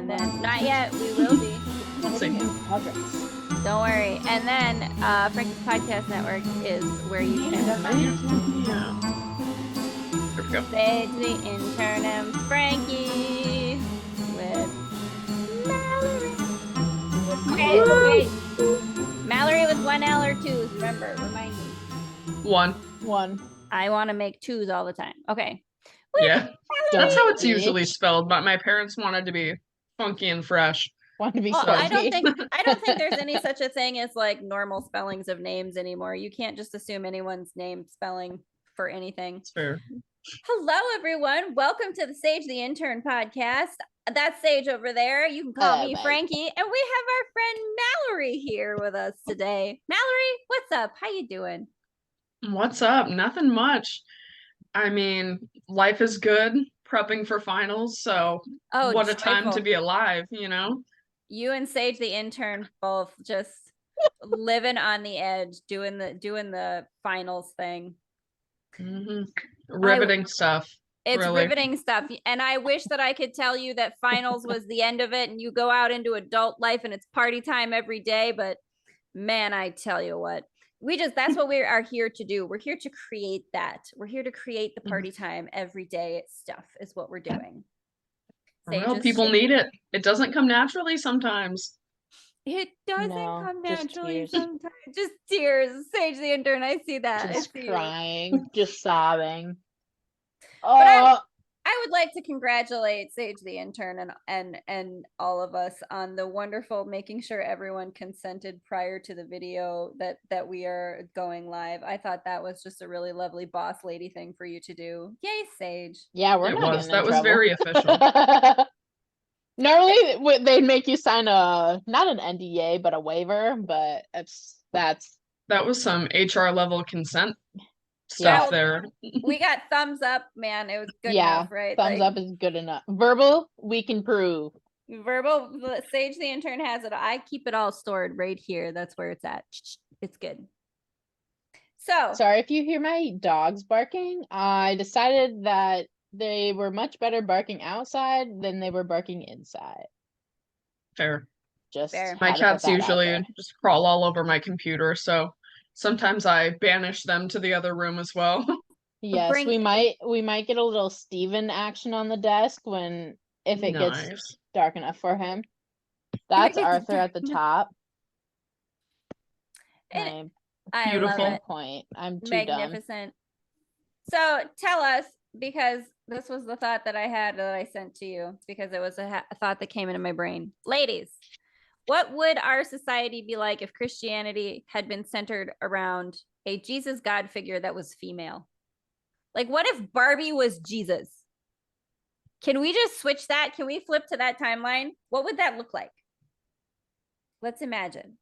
And then, not yet, we will be. Let's see. Don't worry. And then Franki's Podcast Network is where you can There we go. say the intern and Frankie with Malory. Wait. Malory with 1 L or 2s. Remember, remind me. 1. I want to make 2s all the time. Okay. Yeah. That's how it's usually spelled, but my parents wanted to be funky and fresh. Well, I don't think there's any such a thing as like normal spellings of names anymore. You can't just assume anyone's name spelling for anything. That's fair. Hello, everyone. Welcome to the Sage the Intern podcast. That's Sage over there. You can call me Frankie. And we have our friend Malory here with us today. Malory, what's up? How you doing? What's up? Nothing much. I mean, life is good. Prepping for finals, so what a time to be alive, you know? You and Sage the Intern both just living on the edge, doing the finals thing. Riveting stuff. It's really riveting stuff. And I wish that I could tell you that finals was the end of it and you go out into adult life and it's party time every day. But man, I tell you what, that's what we are here to do. We're here to create that. We're here to create the party time every day. Stuff is what we're doing. Well, people need it. It doesn't come naturally sometimes. It doesn't come naturally sometimes. Just tears. Sage the Intern, I see that. Just crying, just sobbing. But I would like to congratulate Sage the Intern and all of us on the wonderful making sure everyone consented prior to the video that we are going live. I thought that was just a really lovely boss lady thing for you to do. Yay, Sage. Yeah, that was very official. Normally they'd make you sign not an NDA but a waiver, but that was some HR level consent stuff there. We got thumbs up, man. It was good enough, right? Thumbs up is good enough. Verbal, we can prove. Verbal, Sage the Intern has it. I keep it all stored right here. That's where it's at. It's good. So sorry if you hear my dogs barking. I decided that they were much better barking outside than they were barking inside. Fair. Fair. My cats usually just crawl all over my computer, so sometimes I banish them to the other room as well. Yes, we might get a little Steven action on the desk if it gets dark enough for him. That's Arthur at the top. I love it. Point. I'm too magnificent. So tell us, because this was the thought that I had that I sent to you, because it was a thought that came into my brain. Ladies, what would our society be like if Christianity had been centered around a Jesus God figure that was female? Like, what if Barbie was Jesus? Can we just switch that? Can we flip to that timeline? What would that look like? Let's imagine.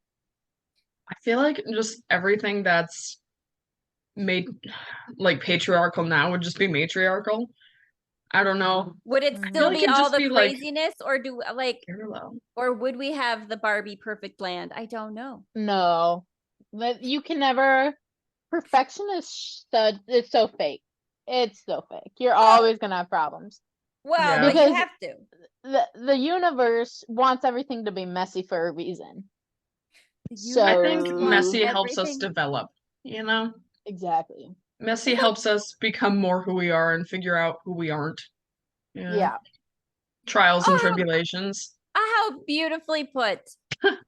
I feel like just everything that's made like patriarchal now would just be matriarchal. I don't know. Would it still be all the craziness, or or would we have the Barbie perfect land? I don't know. No, you can never. Perfection is it's so fake. It's so fake. You're always gonna have problems. Well, because you have to. The universe wants everything to be messy for a reason. So I think messy helps us develop. You know. Exactly. Messy helps us become more who we are and figure out who we aren't. Yeah. Trials and tribulations. How beautifully put.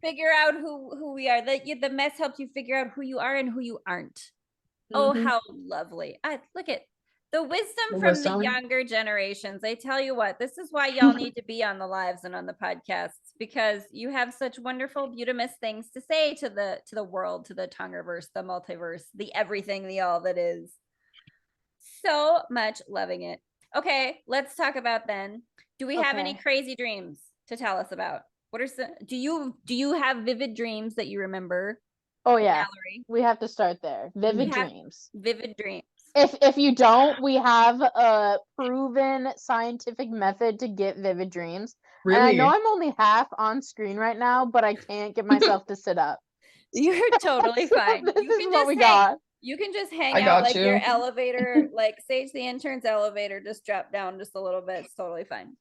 Figure out who we are. The mess helps you figure out who you are and who you aren't. Oh, how lovely. Look at the wisdom from the younger generations. I tell you what, this is why y'all need to be on the lives and on the podcasts, because you have such wonderful, beautiful things to say to the world, to the tongueverse, the multiverse, the everything, the all that is. So much loving it. Okay, let's talk about then. Do we have any crazy dreams to tell us about? What are some? Do you have vivid dreams that you remember? Oh yeah, Malory? We have to start there. Vivid dreams. Vivid dreams. If you don't, we have a proven scientific method to get vivid dreams. Really? And I know I'm only half on screen right now, but I can't get myself to sit up. You're totally fine. You can just hang out like your elevator, like Sage the Intern's elevator, just drop down just a little bit. It's totally fine.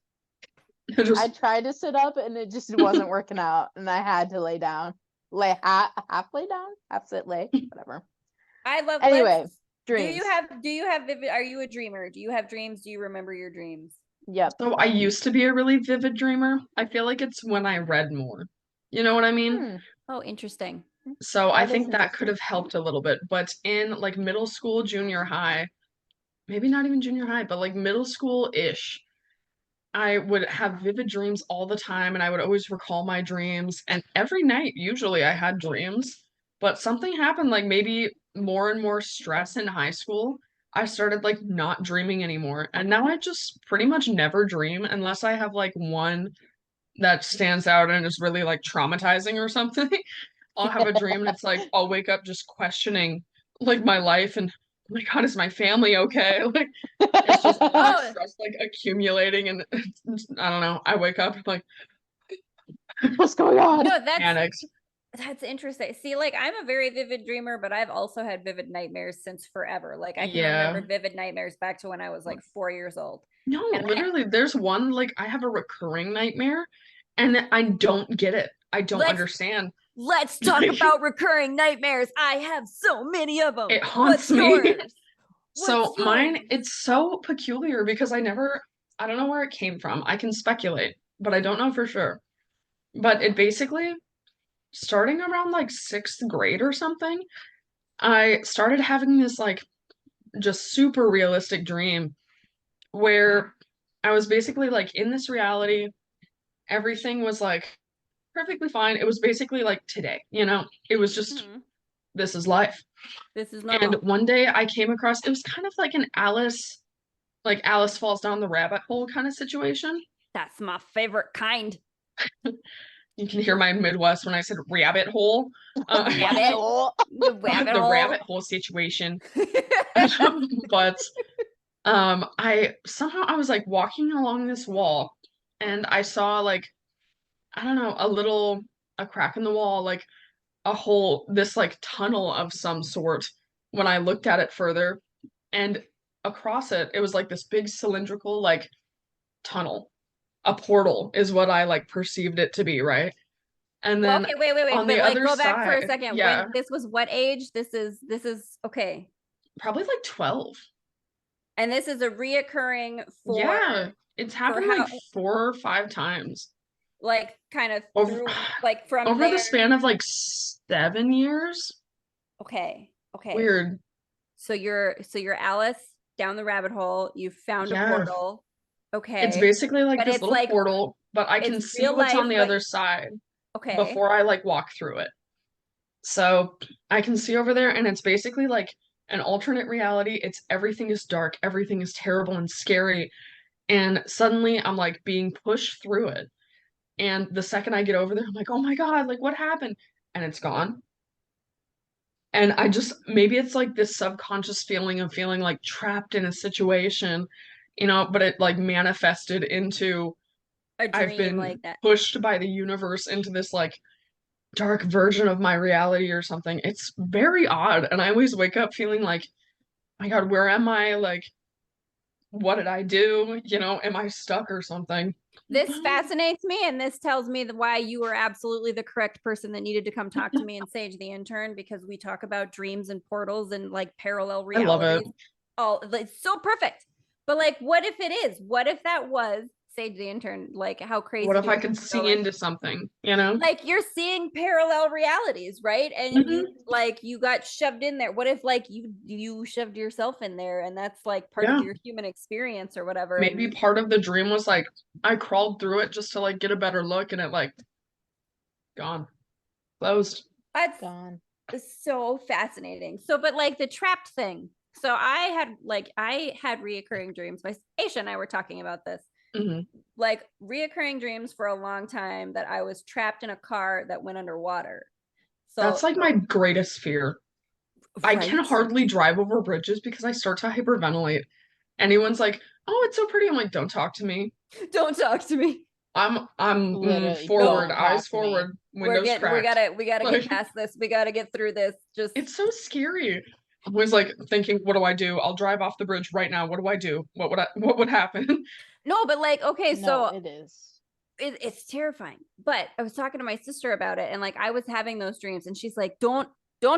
I tried to sit up and it just wasn't working out, and I had to lay down. Half lay down, half sit, lay, whatever. I love. Anyway, dreams. Do you have vivid? Are you a dreamer? Do you have dreams? Do you remember your dreams? Yep. So I used to be a really vivid dreamer. I feel like it's when I read more. You know what I mean? Oh, interesting. So I think that could have helped a little bit. But in like middle school, junior high, maybe not even junior high, but like middle school-ish, I would have vivid dreams all the time, and I would always recall my dreams. And every night, usually I had dreams, but something happened, like maybe more and more stress in high school. I started like not dreaming anymore. And now I just pretty much never dream unless I have like one that stands out and is really like traumatizing or something. I'll have a dream and it's like I'll wake up just questioning like my life and oh my God, is my family okay? Like it's just stress like accumulating and I don't know. I wake up like what's going on? No, panics. That's interesting. See, like I'm a very vivid dreamer, but I've also had vivid nightmares since forever. Like I can remember vivid nightmares back to when I was like 4 years old. No, and literally there's one, like I have a recurring nightmare and I don't get it. I don't understand. Let's talk about recurring nightmares. I have so many of them. It haunts me. So mine, it's so peculiar because I don't know where it came from. I can speculate, but I don't know for sure. But it basically, starting around like 6th grade or something, I started having this like just super realistic dream where I was basically like in this reality, everything was like perfectly fine. It was basically like today, you know? It was just this is life. This is normal. And one day I came across, it was kind of like an Alice falls down the rabbit hole kind of situation. That's my favorite kind. You can hear my Midwest when I said rabbit hole. Rabbit hole. The rabbit hole situation. But I was like walking along this wall and I saw like, I don't know, a crack in the wall, like a hole, this like tunnel of some sort when I looked at it further. And across it, it was like this big cylindrical like tunnel. A portal is what I like perceived it to be, right? And then okay, wait. On the other go back side, for a second. yeah. When this was what age? This is okay. Probably like 12. And this is a reoccurring Yeah, it's happened like 4 or 5 times. Like kind of over the span of like 7 years. Okay. Weird. So you're Alice down the rabbit hole. You found a portal. Okay. It's basically like this little portal, but I can see what's on the other side. Okay. Before I like walk through it. So I can see over there and it's basically like an alternate reality. Everything is dark, everything is terrible and scary. And suddenly I'm like being pushed through it. And the second I get over there, I'm like, oh my God, like what happened? And it's gone. And maybe it's like this subconscious feeling of feeling like trapped in a situation, you know, but it like manifested into a dream. I've been like that. pushed by the universe into this like dark version of my reality or something. It's very odd. And I always wake up feeling like, my God, where am I? Like, what did I do? You know, am I stuck or something? This fascinates me, and this tells me why you were absolutely the correct person that needed to come talk to me and Sage the intern, because we talk about dreams and portals and like parallel realities. I love it. Oh, it's so perfect. But like, what if it is? What if that was Sage the intern? Like, how crazy? What if I could see into something, you know? Like you're seeing parallel realities, right? And you got shoved in there. What if like you shoved yourself in there and that's like part of your human experience or whatever? Maybe part of the dream was like I crawled through it just to like get a better look and it like gone. Closed. That's gone. It's so fascinating. So but like the trapped thing. So I had reoccurring dreams. My Aisha and I were talking about this. Like reoccurring dreams for a long time that I was trapped in a car that went underwater. So that's like my greatest fear. Right? I can hardly drive over bridges because I start to hyperventilate. Anyone's like, "Oh, it's so pretty." I'm like, "Don't talk to me. Don't talk to me." I'm forward, eyes forward, windows cracked. We gotta get past this. We gotta get through this. It's so scary. I was like thinking, what do I do? I'll drive off the bridge right now. What do I do? What would happen? No, but like, okay, so it is. it's terrifying. But I was talking to my sister about it, and like I was having those dreams, and she's like, don't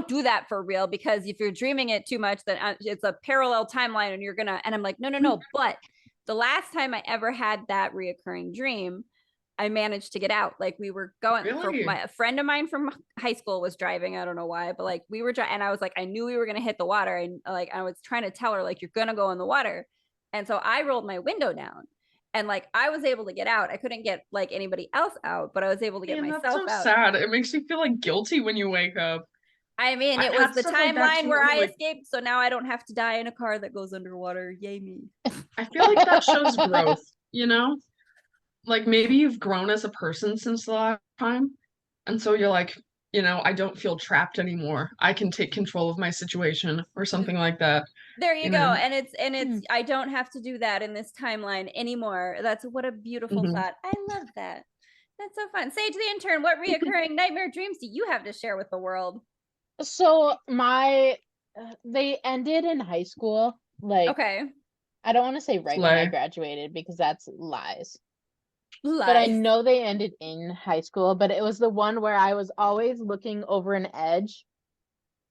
do that for real, because if you're dreaming it too much, then it's a parallel timeline and you're gonna, and I'm like, no. But the last time I ever had that reoccurring dream, I managed to get out. Like we were going Really? a friend of mine from high school was driving. I don't know why, but like we were driving, and I was like, I knew we were going to hit the water. And like, I was trying to tell her, like, you're going to go in the water. And so I rolled my window down, and like, I was able to get out. I couldn't get like anybody else out, but I was able to get myself out. That's so sad. It makes you feel like guilty when you wake up. I mean, it was the timeline where I escaped, so now I don't have to die in a car that goes underwater. Yay me. I feel like that shows growth, you know? Like maybe you've grown as a person since the last time, and so you're like, you know, I don't feel trapped anymore. I can take control of my situation or something like that. There you go. And it's I don't have to do that in this timeline anymore. That's what a beautiful thought. I love that. That's so fun. Sage the intern, what reoccurring nightmare dreams do you have to share with the world? So they ended in high school. Like, okay, I don't want to say right when I graduated because that's lies. But I know they ended in high school. But it was the one where I was always looking over an edge,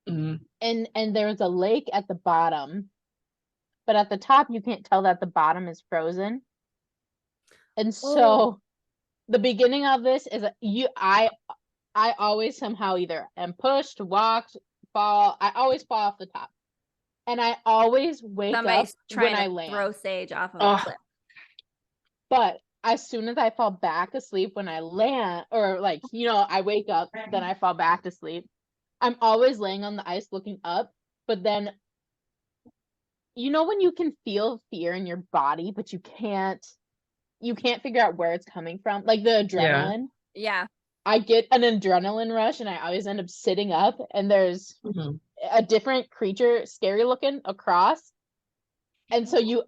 and there was a lake at the bottom, but at the top you can't tell that the bottom is frozen. And so the beginning of this is I always somehow either am pushed, walked, fall. I always fall off the top. And I always wake up when I land. Throw Sage off of a cliff. But as soon as I fall back asleep when I land, or like, you know, I wake up, then I fall back to sleep. I'm always laying on the ice looking up. But then, you know, when you can feel fear in your body, but you can't figure out where it's coming from, like the adrenaline. Yeah. I get an adrenaline rush, and I always end up sitting up, and there's a different creature, scary looking, across. And so you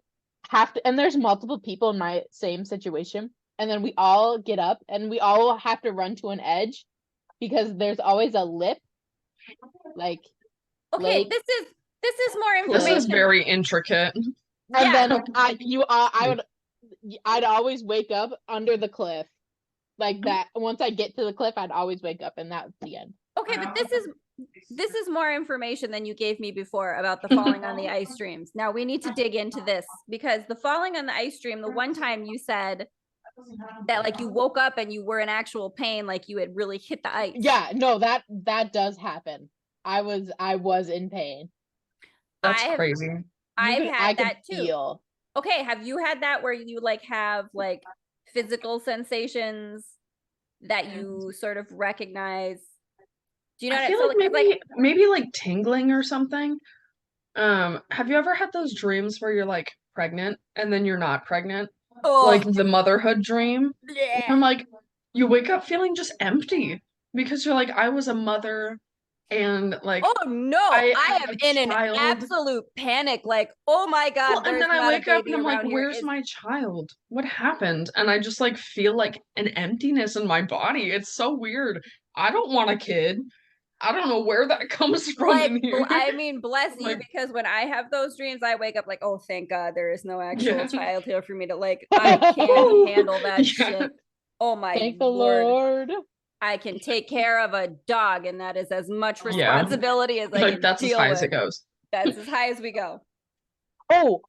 have to, and there's multiple people in my same situation. And then we all get up, and we all have to run to an edge because there's always a lip. Like, okay, lake. This is more information. This is very intricate. And then I'd always wake up under the cliff. Like that, once I get to the cliff, I'd always wake up, and that's the end. Okay, but this is more information than you gave me before about the falling on the ice dreams. Now we need to dig into this, because the falling on the ice dream, the one time you said that like you woke up and you were in actual pain, like you had really hit the ice. Yeah, no, that does happen. I was in pain. That's crazy. I've had that too. Okay, have you had that where you like have like physical sensations that you sort of recognize? Do you know I feel like maybe like tingling or something. Have you ever had those dreams where you're like pregnant and then you're not pregnant? Like the motherhood dream? Yeah. I'm like, you wake up feeling just empty because you're like, I was a mother, and like, oh no, I am in an absolute panic. Like, oh my God. Well, and then I wake up and I'm like, where's my child? What happened? And I just like feel like an emptiness in my body. It's so weird. I don't want a kid. I don't know where that comes from like, in here. I mean, bless you, because when I have those dreams, I wake up like, oh, thank God there is no actual child here for me to like, I can't handle that shit. Oh my Thank the Lord. I can take care of a dog, and that is as much responsibility as I can that's deal as high with. As it goes. That's as high as we go. Oh,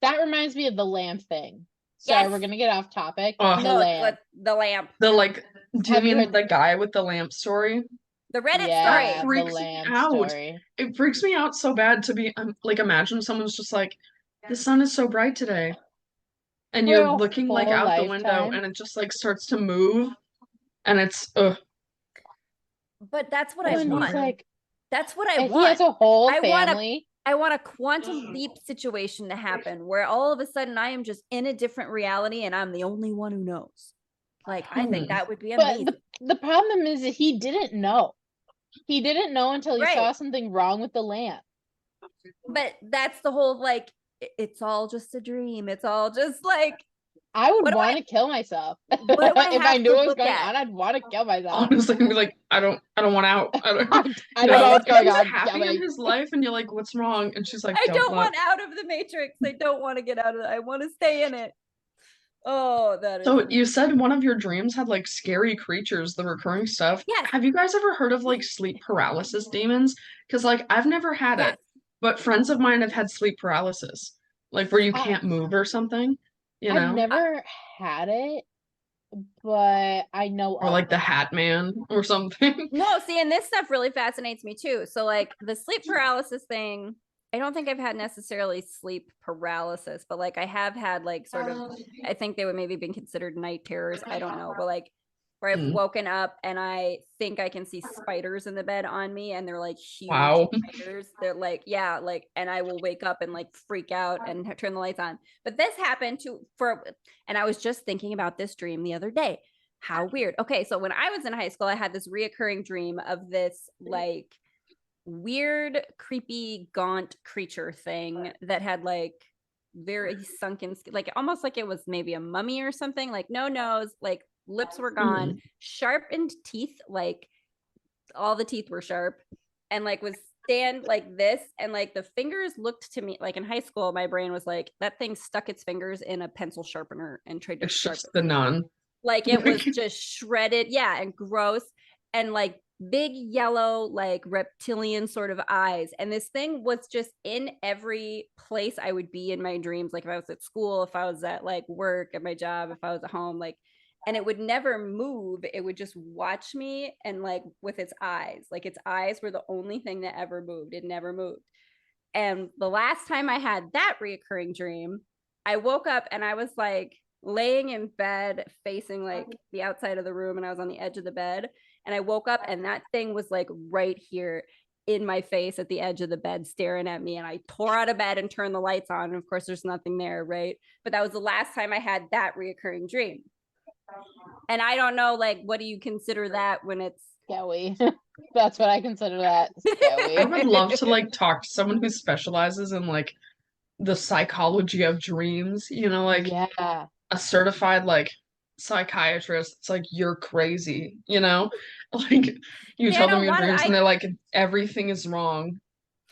that reminds me of the lamp thing. Sorry, we're gonna get off topic. The lamp. The like, do you mean the guy with the lamp story? The Reddit story. Freaks me out. It freaks me out so bad to be like, imagine someone's just like, the sun is so bright today, and you're looking like out the window, and it just like starts to move, and it's But that's what I want. Like, that's what I want. He has a whole family. I want a quantum leap situation to happen where all of a sudden I am just in a different reality and I'm the only one who knows. Like, I think that would be amazing. But the problem is that he didn't know. He didn't know until he saw something wrong with the lamp. But that's the whole, like, it's all just a dream. It's all just like, I would want to kill myself. If I knew what was going on, I'd want to kill myself. Honestly, I'd be like, I don't want out. I don't know what's going on. Happy in his life, and you're like, what's wrong? And she's like, I don't want out of the Matrix. I don't want to get out of it. I want to stay in it. Oh, that is. So you said one of your dreams had like scary creatures, the recurring stuff. Yes. Have you guys ever heard of like sleep paralysis demons? Because like I've never had it, but friends of mine have had sleep paralysis, like where you can't move or something, you know? I've never had it, but I know or like the Hat Man or something. No, see, and this stuff really fascinates me too. So like the sleep paralysis thing, I don't think I've had necessarily sleep paralysis, but like I have had like sort of, I think they would maybe been considered night terrors. I don't know, but like where I've woken up and I think I can see spiders in the bed on me, and they're like huge spiders. They're like, yeah, like, and I will wake up and like freak out and turn the lights on. But this happened and I was just thinking about this dream the other day. How weird. Okay, so when I was in high school, I had this reoccurring dream of this like weird, creepy, gaunt creature thing that had like very sunken skin, like almost like it was maybe a mummy or something, like no nose, like lips were gone, sharpened teeth, like all the teeth were sharp, and like was stand like this, and like the fingers looked to me like in high school, my brain was like that thing stuck its fingers in a pencil sharpener and tried to sharpen the nun. Like it was just shredded, yeah, and gross, and like big yellow, like reptilian sort of eyes. And this thing was just in every place I would be in my dreams. Like if I was at school, if I was at like work, at my job, if I was at home, like, and it would never move. It would just watch me, and like with its eyes, like its eyes were the only thing that ever moved. It never moved. And the last time I had that reoccurring dream, I woke up and I was like laying in bed facing like the outside of the room, and I was on the edge of the bed, and I woke up and that thing was like right here in my face at the edge of the bed staring at me, and I tore out of bed and turned the lights on, and of course there's nothing there, right? But that was the last time I had that reoccurring dream. And I don't know, like, what do you consider that when it's scary? That's what I consider that, scary. I would love to like talk to someone who specializes in like the psychology of dreams, you know, like a certified like psychiatrist. It's like, you're crazy, you know? Like you tell them your dreams and they're like, everything is wrong.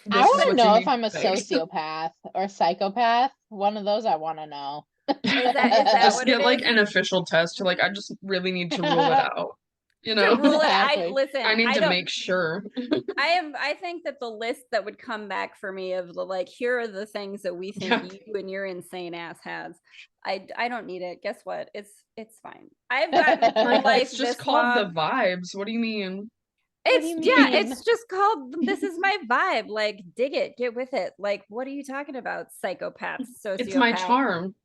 I want to know if I'm a sociopath or psychopath. One of those I want to know. Is that just get like an official test. You're like, I just really need to rule it out. You know, to rule it, listen, I need to make sure. I think that the list that would come back for me of the like, here are the things that we think you and your insane ass has. I don't need it. Guess what? It's fine. I've got like, it's just called the vibes. What do you mean? It's just called this is my vibe. Like, dig it, get with it. Like, what are you talking about? Psychopaths, sociopaths. It's my charm.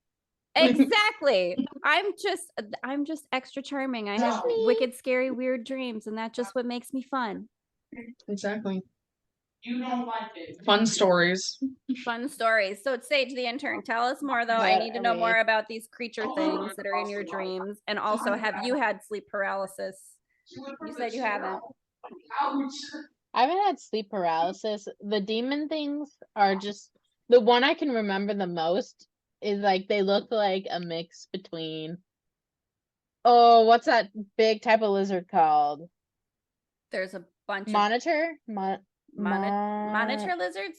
Exactly. I'm just extra charming. I have wicked, scary, weird dreams, and that's just what makes me fun. Exactly. You don't like it. Fun stories. Fun stories. So Sage the intern, tell us more though. I need to know more about these creature things that are in your dreams. And also, have you had sleep paralysis? You said you haven't. I haven't had sleep paralysis. The demon things are just the one I can remember the most is like they look like a mix between what's that big type of lizard called? There's a bunch monitor lizards.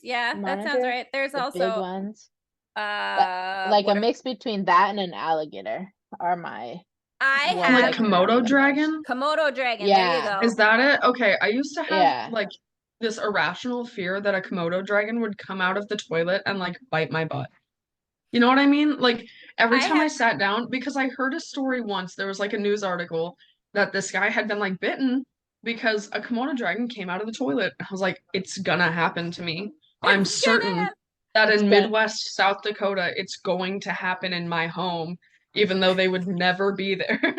Yeah, that sounds right. There's also big ones. Like a mix between that and an alligator are my I have like Komodo dragon. Komodo dragon. There you go. Is that it? Okay, I used to have like this irrational fear that a Komodo dragon would come out of the toilet and like bite my butt. You know what I mean? Like every time I sat down, because I heard a story once, there was like a news article that this guy had been like bitten because a Komodo dragon came out of the toilet. I was like, it's gonna happen to me. I'm certain that in Midwest South Dakota, it's going to happen in my home, even though they would never be there.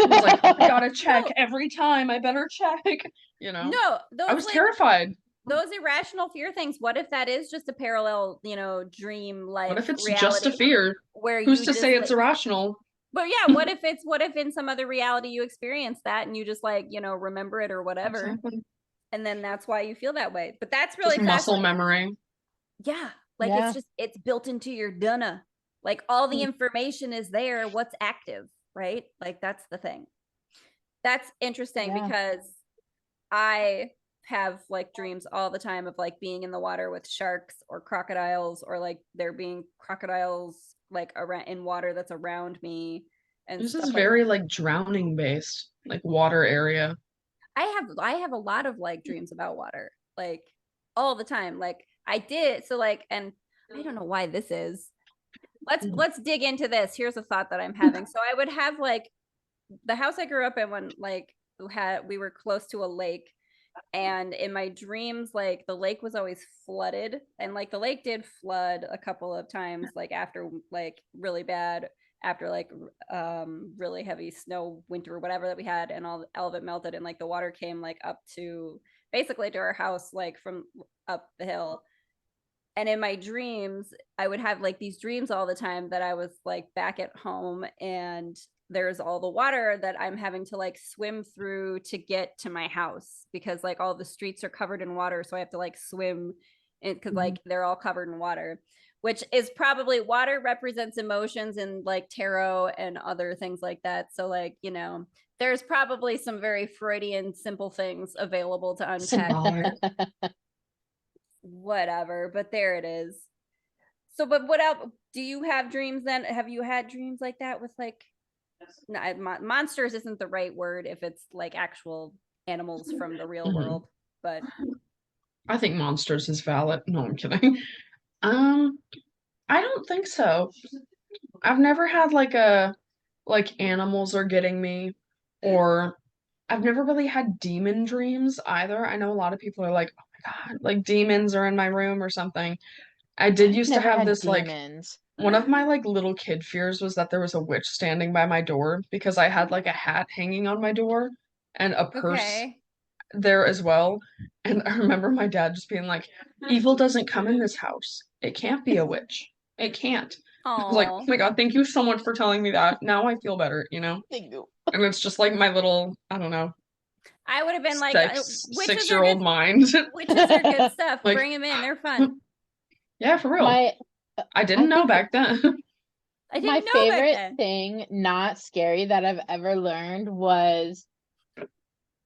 I was like, I gotta check every time. I better check. You know? No, I was terrified. Those irrational fear things. What if that is just a parallel, dream life? What if it's just a fear? Where who's to say it's irrational? But yeah, what if in some other reality you experience that and you just like, remember it or whatever. Exactly. And then that's why you feel that way. But that's really muscle memory. Yeah. Like it's built into your dunna. Like all the information is there. What's active, right? Like that's the thing. That's interesting because I have like dreams all the time of like being in the water with sharks or crocodiles, or like there being crocodiles like around in water that's around me. And this stuff is like very that. like drowning based, like water area. I have a lot of like dreams about water, like all the time. Like I did so like, and I don't know why this is. Let's dig into this. Here's a thought that I'm having. So I would have like the house I grew up in when like we were close to a lake, and in my dreams like the lake was always flooded, and like the lake did flood a couple of times, like after like really bad, after like really heavy snow winter or whatever that we had, and all of it melted, and like the water came like up to basically to our house like from up the hill. And in my dreams I would have like these dreams all the time that I was like back at home, and there's all the water that I'm having to like swim through to get to my house, because like all the streets are covered in water, so I have to like swim in, because like they're all covered in water, which is probably, water represents emotions and like tarot and other things like that. So like, you know, there's probably some very Freudian simple things available to unpack. Whatever, but there it is. So but what else do you have dreams then? Have you had dreams like that with like, no, monsters isn't the right word if it's like actual animals from the real world, but I think monsters is valid. No, I'm kidding. I don't think so. I've never had like animals are getting me, or I've never really had demon dreams either. I know a lot of people are like, oh my God, like demons are in my room or something. I did used to have this demons. Like one of my like little kid fears was that there was a witch standing by my door, because I had like a hat hanging on my door and a purse there as well. And I remember my dad just being like, evil doesn't come in this house. It can't be a witch. It can't. I was like, oh my God, thank you so much for telling me that. Now I feel better, you know? Thank you. And it's just like my little, I don't know. I would have been like, six-year-old mind. Witches are good stuff. Like, bring them in. They're fun. Yeah, for real. I didn't know back then. My favorite thing, not scary, that I've ever learned was,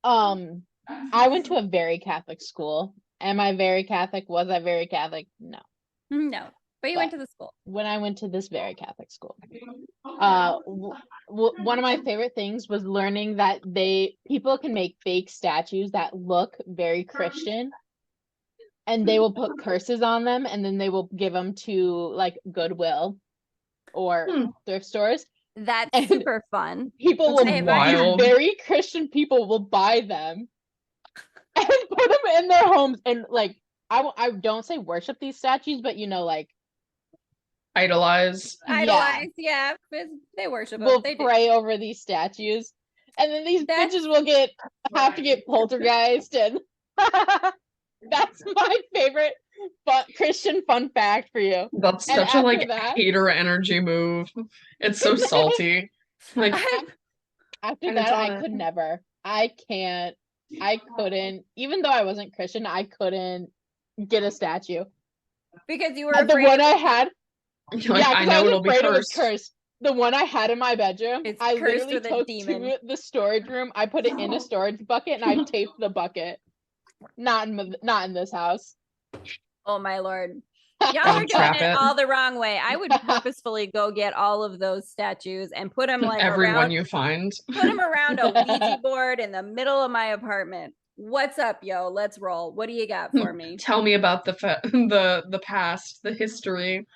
I went to a very Catholic school. Am I very Catholic? Was I very Catholic? No. No. But you went to the school. When I went to this very Catholic school, one of my favorite things was learning that people can make fake statues that look very Christian, and they will put curses on them, and then they will give them to like Goodwill or thrift stores. That's super fun. People will, very Christian people will buy them and put them in their homes, and like I don't say worship these statues, but you know, like idolize, yeah, they worship them. They pray over these statues, and then these bitches will have to get poltergeist, and that's my favorite Christian fun fact for you. That's such a like hater energy move. It's so salty. Like after that, I could never. I couldn't. Even though I wasn't Christian, I couldn't get a statue because you were afraid. The one I had. Like, I know it'll be cursed. It was cursed. The one I had in my bedroom, I literally took to the storage room. I put it in a storage bucket, and I taped the bucket. Not in this house. Oh my Lord. Y'all are doing it all the wrong way. I would purposefully go get all of those statues and put them like everyone you find. Put them around a Ouija board in the middle of my apartment. What's up, yo? Let's roll. What do you got for me? Tell me about the past, the history.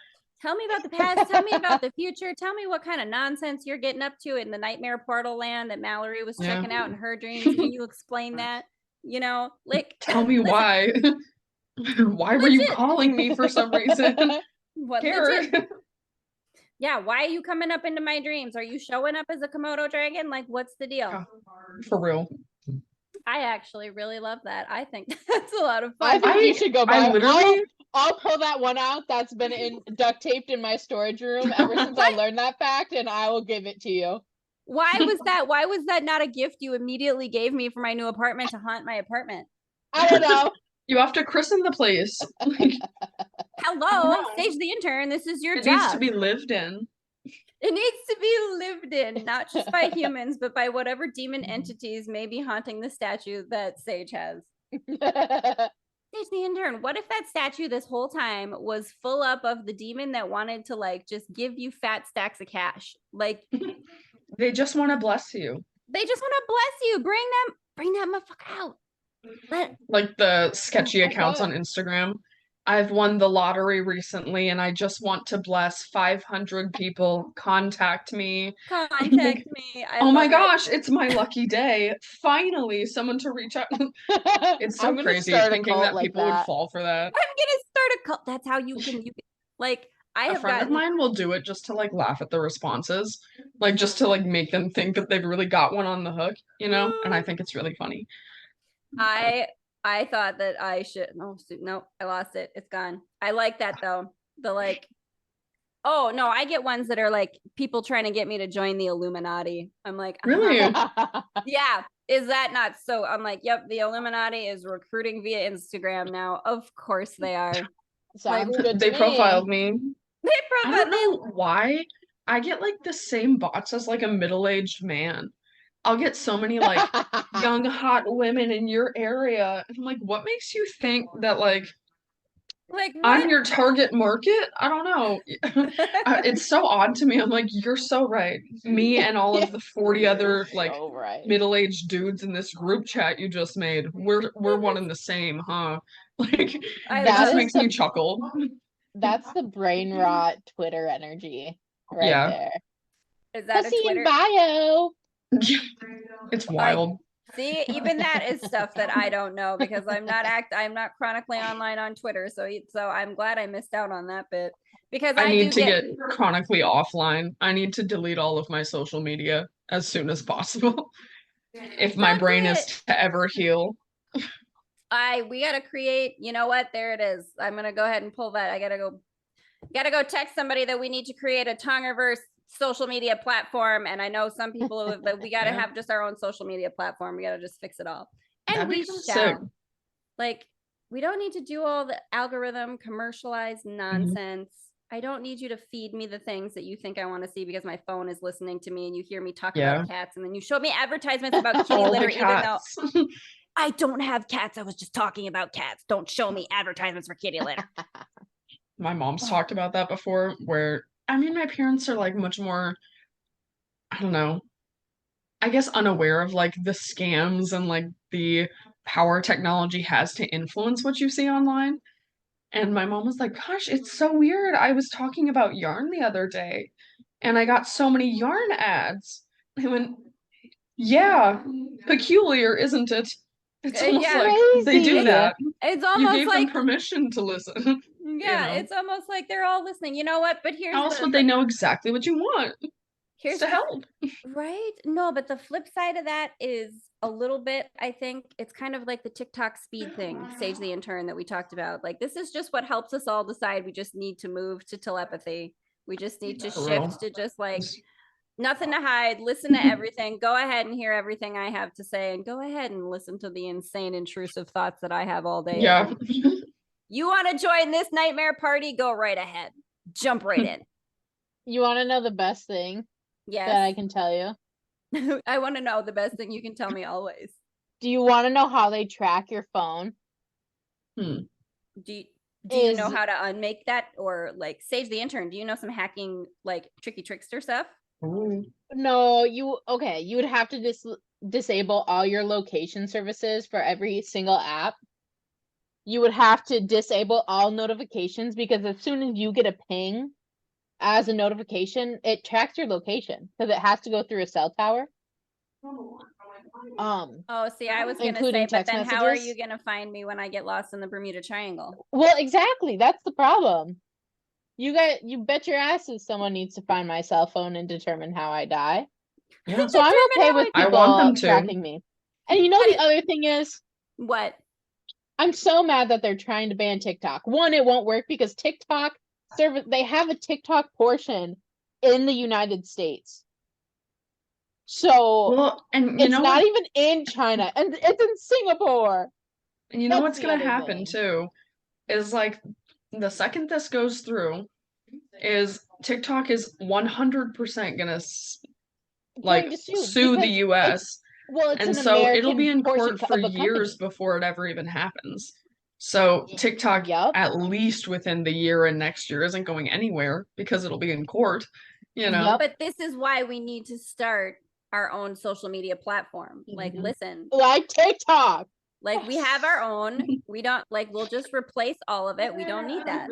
Tell me about the past. Tell me about the future. Tell me what kind of nonsense you're getting up to in the nightmare portal land that Malory was checking out in her dreams. Can you explain that? You know, like tell me why. Why were you calling me for some reason? What? Yeah, why are you coming up into my dreams? Are you showing up as a Komodo dragon? Like, what's the deal? For real. I actually really love that. I think that's a lot of fun. I think you should go back. I'll pull that one out that's been duct taped in my storage room ever since I learned that fact, and I will give it to you. Why was that? Why was that not a gift you immediately gave me for my new apartment to haunt my apartment? I don't know. You have to christen the place. Like, hello, Sage the intern. This is your job. It needs to be lived in. It needs to be lived in, not just by humans, but by whatever demon entities may be haunting the statue that Sage has. Sage the Intern, what if that statue this whole time was full up of the demon that wanted to like just give you fat stacks of cash? Like they just want to bless you. They just want to bless you. Bring that motherfucker out. Like the sketchy accounts on Instagram. I've won the lottery recently and I just want to bless 500 people. Contact me. Contact me. Oh my gosh, it's my lucky day. Finally, someone to reach out. It's so crazy thinking that people would fall for that. I'm gonna start a cult. That's how you can like a friend of mine will do it just to like laugh at the responses. Like just to like make them think that they've really got one on the hook, you know? And I think it's really funny. I thought that I should. No, I lost it. It's gone. I like that though. The like, oh no, I get ones that are like people trying to get me to join the Illuminati. I'm like, really? Yeah. Is that not so? I'm like, yep, the Illuminati is recruiting via Instagram now. Of course they are. They profiled me. I don't know why. I get like the same bots as like a middle-aged man. I'll get so many like young hot women in your area. And I'm like, what makes you think that like I'm your target market? I don't know. It's so odd to me. I'm like, you're so right. Me and all of the 40 other like middle-aged dudes in this group chat you just made. We're one and the same, huh? Like it just makes me chuckle. That's the brain rot Twitter energy right there. Is that Pussy a Twitter in bio? It's wild. See, even that is stuff that I don't know because I'm not chronically online on Twitter. So I'm glad I missed out on that bit because I need to get chronically offline. I need to delete all of my social media as soon as possible. If my brain is to ever heal. We gotta create, you know what? There it is. I'm gonna go ahead and pull that. I gotta go text somebody that we need to create a Tongerverse social media platform. And I know some people that we gotta have just our own social media platform. We gotta just fix it all. And we shall. Like, we don't need to do all the algorithm commercialized nonsense. I don't need you to feed me the things that you think I want to see because my phone is listening to me and you hear me talk about cats and then you show me advertisements about kitty litter even though I don't have cats. I was just talking about cats. Don't show me advertisements for kitty litter. My mom's talked about that before where, I mean, my parents are like much more, I don't know, I guess unaware of like the scams and like the power technology has to influence what you see online. And my mom was like, gosh, it's so weird. I was talking about yarn the other day and I got so many yarn ads. I went, yeah, peculiar, isn't it? It's almost like they do that. It's almost you gave them permission to listen. Yeah, it's almost like they're all listening. You know what? But here's how else would they know exactly what you want? Here's to help. Right? No, but the flip side of that is a little bit, I think it's kind of like the TikTok speed thing, Sage the Intern that we talked about. Like this is just what helps us all decide we just need to move to telepathy. We just need to shift to just like nothing to hide, listen to everything, go ahead and hear everything I have to say and go ahead and listen to the insane intrusive thoughts that I have all day. Yeah. You want to join this nightmare party? Go right ahead. Jump right in. You want to know the best thing? Yes. That I can tell you? I want to know the best thing you can tell me always. Do you want to know how they track your phone? Do you know how to unmake that or like Sage the Intern? Do you know some hacking like tricky trickster stuff? No, you would have to disable all your location services for every single app. You would have to disable all notifications because as soon as you get a ping as a notification, it tracks your location because it has to go through a cell tower. See, I was gonna say, but then how are you gonna find me when I get lost in the Bermuda Triangle? Well, exactly. That's the problem. You bet your asses someone needs to find my cell phone and determine how I die. Yeah. So I'm okay with people tracking me. And you know the other thing is what? I'm so mad that they're trying to ban TikTok. One, it won't work because TikTok they have a TikTok portion in the United States. So it's not even in China and it's in Singapore. And you know what's gonna happen too is like the second this goes through is TikTok is 100% gonna like sue the US. Well, it's and so it'll be in court for years before it ever even happens. So TikTok, Yep. at least within the year and next year, isn't going anywhere because it'll be in court, you know? Yep. But this is why we need to start our own social media platform. Like, listen. Like TikTok. Like, we have our own. We don't, like, we'll just replace all of it. We don't need that.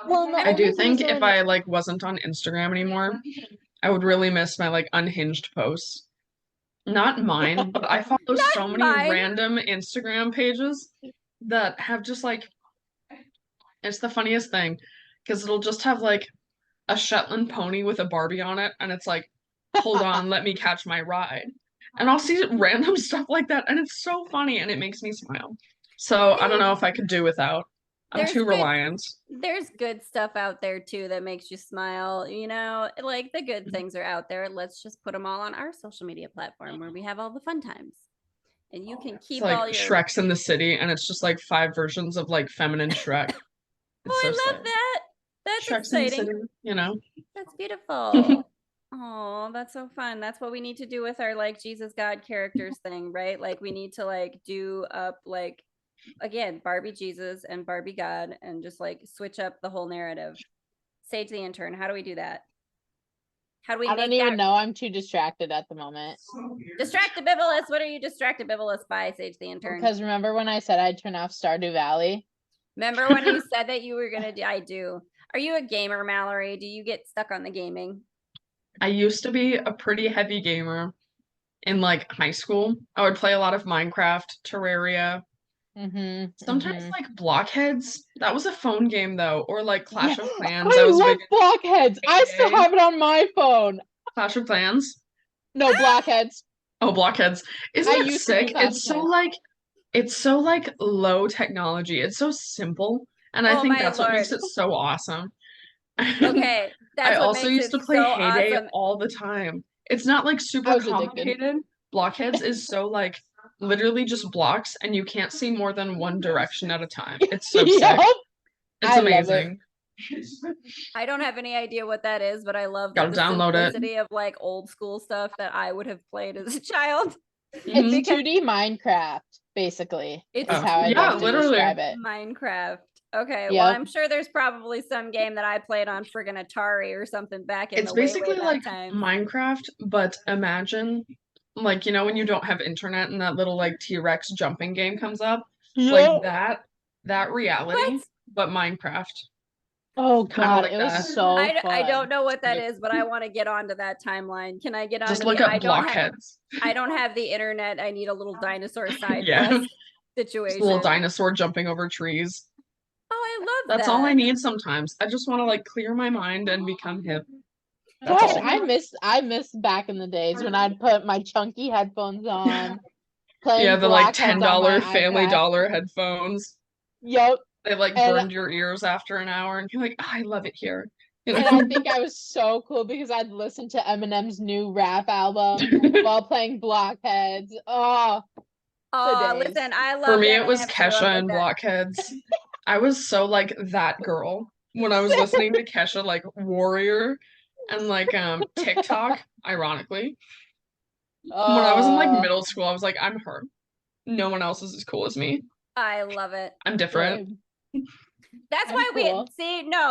Well, no, I do think if I like wasn't on Instagram anymore, I would really miss my like unhinged posts. Not mine, but I follow so many random Instagram pages that have just like, it's the funniest thing because it'll just have like a Shetland pony with a Barbie on it, and it's like, hold on, let me catch my ride. And I'll see random stuff like that, and it's so funny, and it makes me smile. So I don't know if I could do without. I'm too reliant. There's good stuff out there too that makes you smile, you know, like the good things are out there. Let's just put them all on our social media platform where we have all the fun times. And you can keep like all your Shrek's in the city, and it's just like 5 versions of like feminine Shrek. Oh, I love that. That's Shrek's exciting. in the city, you know. That's beautiful. Oh, that's so fun. That's what we need to do with our like Jesus God characters thing, right? Like we need to like do up like again Barbie Jesus and Barbie God and just like switch up the whole narrative. Sage the intern, how do we do that? How do we I don't even know. I'm too distracted at the moment. Distractibivalous. What are you distractibivalous by, Sage the intern? Because remember when I said I'd turn off Stardew Valley? Remember when you said that you were gonna do? I do. Are you a gamer, Malory? Do you get stuck on the gaming? I used to be a pretty heavy gamer in like high school. I would play a lot of Minecraft, Terraria. Sometimes like Blockheads. That was a phone game though, or like Clash of Clans. I love Blockheads. I still have it on my phone. Clash of Clans? No, Blockheads. Oh, Blockheads. Isn't it sick? It's so like low technology. It's so simple. And I think that's what makes it so awesome. Okay. I also used to play Haleigh all the time. It's not like super complicated. Blockheads is so like literally just blocks and you can't see more than one direction at a time. It's so sick. It's amazing. I don't have any idea what that is, but I love the simplicity of like old school stuff that I would have played as a child. It's 2D Minecraft, basically. It's how I like to describe it. Minecraft. Okay, well, I'm sure there's probably some game that I played on friggin' Atari or something back in the way, basically like Minecraft, but imagine, like, you know, when you don't have internet and that little like T-Rex jumping game comes up, like that reality, but Minecraft. Oh god, it was so fun. I don't know what that is, but I want to get onto that timeline. Can I get on? Just look up Blockheads. I don't have the internet. I need a little dinosaur side quest situation. Just a little dinosaur jumping over trees. Oh, I love that. That's all I need sometimes. I just want to like clear my mind and become hip. Gosh, I miss back in the days when I'd put my chunky headphones on. The like $10 Family Dollar headphones. Yep. They like burned your ears after an hour, and you're like, oh, I love it here. You know? And I think I was so cool because I'd listen to Eminem's new rap album while playing Blockheads. Oh, listen, I love. For me, it was Kesha and Blockheads. I was so like that girl when I was listening to Kesha, like Warrior, and like TikTok. Ironically, when I was in like middle school, I was like, I'm her. No one else is as cool as me. I love it. I'm different. That's why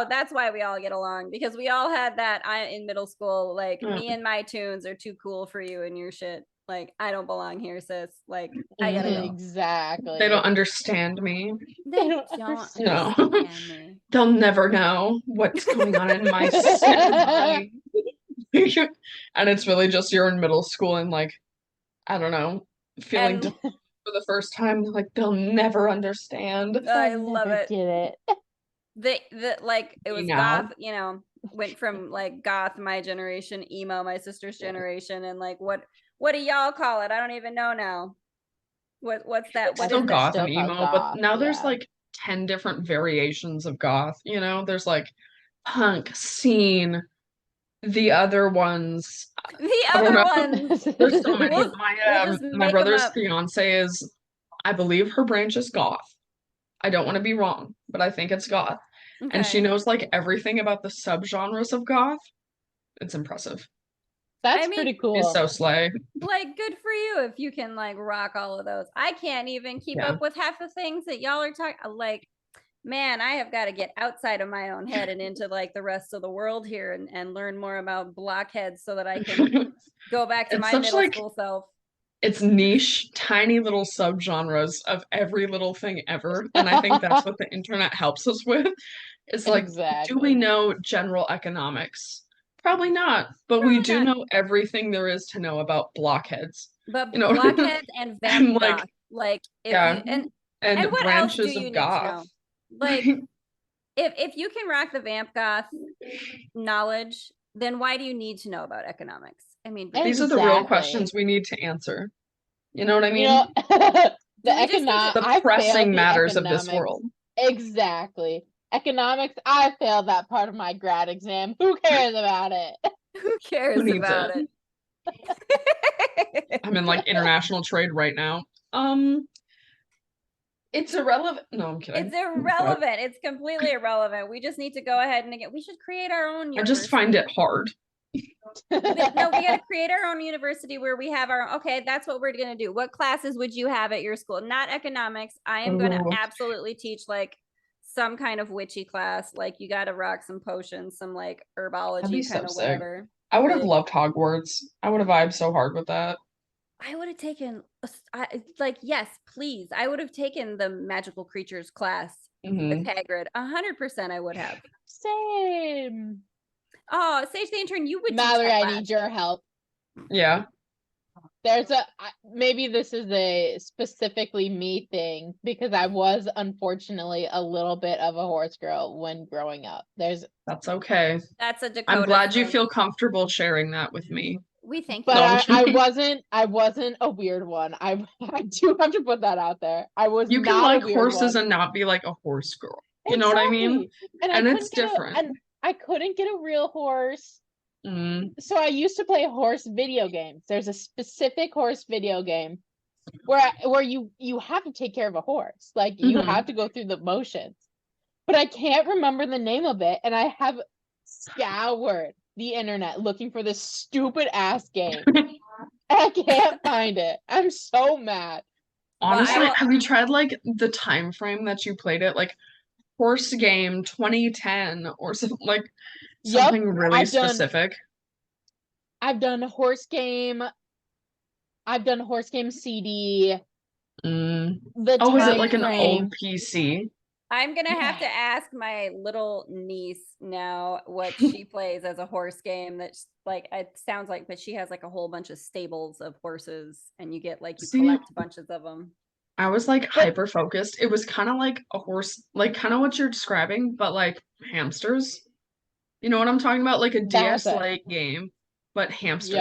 that's why we all get along, because we all had that in middle school, like me and my tunes are too cool for you and your shit. Like, I don't belong here, sis. Like, I gotta go. Exactly. They don't understand me. They don't understand me. They'll never know what's going on in my brain. And it's really just you're in middle school and like, I don't know, feeling for the first time, like they'll never understand. I love it. Get it. The like it was goth, you know, went from like goth my generation, emo my sister's generation, and like what do y'all call it? I don't even know now. What's that? What still goth and emo, but now there's like 10 different variations of goth, you know? There's like punk, scene, the other ones. There's so many. My brother's fiance is, I believe her branch is goth. I don't want to be wrong, but I think it's goth. Okay. And she knows like everything about the subgenres of goth. It's impressive. That's pretty cool. He's so slay. Like, good for you if you can like rock all of those. I can't even keep up with half the things that y'all are talking. Like, man, I have got to get outside of my own head and into like the rest of the world here and learn more about blockheads so that I can go back to my middle school self. It's niche, tiny little subgenres of every little thing ever. And I think that's what the internet helps us with. It's like, do we know general economics? Probably not, but we do know everything there is to know about blockheads. But blockheads and vamp goth, like if you and what else do you need to know? Like, if you can rock the vamp goth knowledge, then why do you need to know about economics? I mean, these are the real questions we need to answer. You know what I mean? The pressing matters of this world. Exactly. Economics, I failed that part of my grad exam. Who cares about it? Who cares about it? I'm in like international trade right now. It's irrelevant. No, I'm kidding. It's irrelevant. It's completely irrelevant. We just need to go ahead and we should create our own university. I just find it hard. No, we got to create our own university where we have our, okay, that's what we're going to do. What classes would you have at your school? Not economics. I am going to absolutely teach like some kind of witchy class. Like you got to rock some potions, some like herbology kind of whatever. I would have loved Hogwarts. I would have vibed so hard with that. I would have taken, like, yes, please. I would have taken the magical creatures class with Hagrid. 100% I would have. Same. Oh, Sage the Intern, you would. Malory, I need your help. Yeah. There's maybe this is a specifically me thing because I was unfortunately a little bit of a horse girl when growing up. That's okay. That's a Dakota. I'm glad you feel comfortable sharing that with me. We think, but I wasn't a weird one. I do have to put that out there. I was. You can like horses and not be like a horse girl. You know what I mean? And it's different. And I couldn't get a real horse. So I used to play horse video games. There's a specific horse video game where you have to take care of a horse. Like you have to go through the motions. But I can't remember the name of it, and I have scoured the internet looking for this stupid ass game. I can't find it. I'm so mad. Honestly, have you tried like the time frame that you played it? Like horse game 2010 or something like something really specific. I've done horse game. I've done horse game CD. Is it like an old PC? I'm gonna have to ask my little niece now what she plays as a horse game. That's like, it sounds like, but she has like a whole bunch of stables of horses, and you get like collect bunches of them. I was like hyper focused. It was kind of like a horse, like kind of what you're describing, but like hamsters. You know what I'm talking about? Like a DS Lite game, but hamsters.